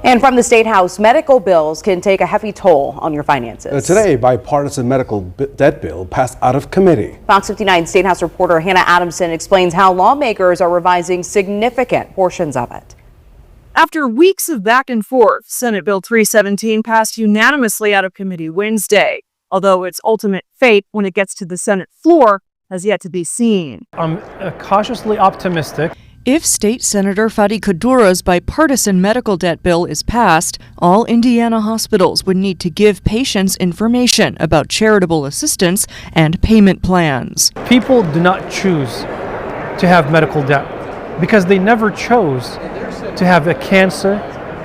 And from the State House, medical bills can take a heavy toll on your finances. Today, bipartisan medical debt bill passed out of committee. Fox 59 State House reporter Hannah Adamson explains how lawmakers are revising significant portions of it. After weeks of back and forth, Senate Bill 317 passed unanimously out of committee Wednesday, although its ultimate fate when it gets to the Senate floor has yet to be seen. I'm cautiously optimistic. If State Senator Fadi Kadura's bipartisan medical debt bill is passed, all Indiana hospitals would need to give patients information about charitable assistance and payment plans. People do not choose to have medical debt because they never chose to have a cancer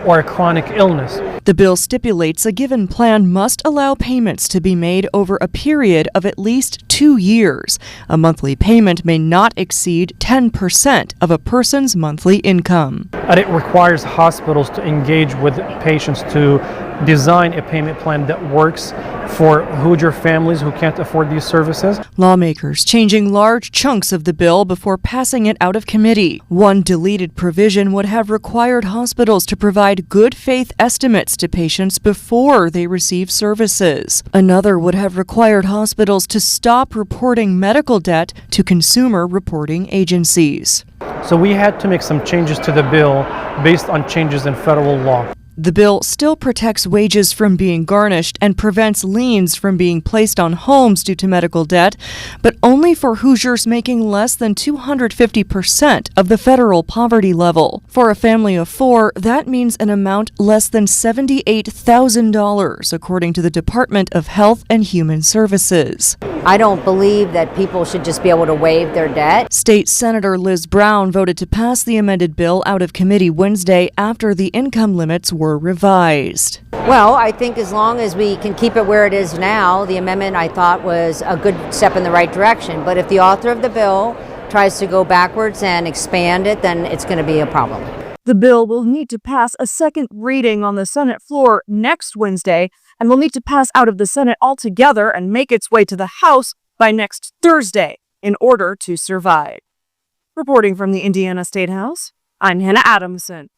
or a chronic illness. The bill stipulates a given plan must allow payments to be made over a period of at least 2 years. A monthly payment may not exceed 10% of a person's monthly income. And it requires hospitals to engage with patients to design a payment plan that works for Hoosier families who can't afford these services. Lawmakers changing large chunks of the bill before passing it out of committee. One deleted provision would have required hospitals to provide good faith estimates to patients before they receive services. Another would have required hospitals to stop reporting medical debt to consumer reporting agencies. So we had to make some changes to the bill based on changes in federal law. The bill still protects wages from being garnished and prevents liens from being placed on homes due to medical debt, but only for Hoosiers making less than 250% of the federal poverty level. For a family of 4, that means an amount less than $78,000, according to the Department of Health and Human Services. I don't believe that people should just be able to waive their debt. State Senator Liz Brown voted to pass the amended bill out of committee Wednesday after the income limits were revised. Well, I think as long as we can keep it where it is now, the amendment I thought was a good step in the right direction. But if the author of the bill tries to go backwards and expand it, then it's going to be a problem. The bill will need to pass a second reading on the Senate floor next Wednesday and will need to pass out of the Senate altogether and make its way to the House by next Thursday in order to survive. Reporting from the Indiana State House, I'm Hannah Adamson.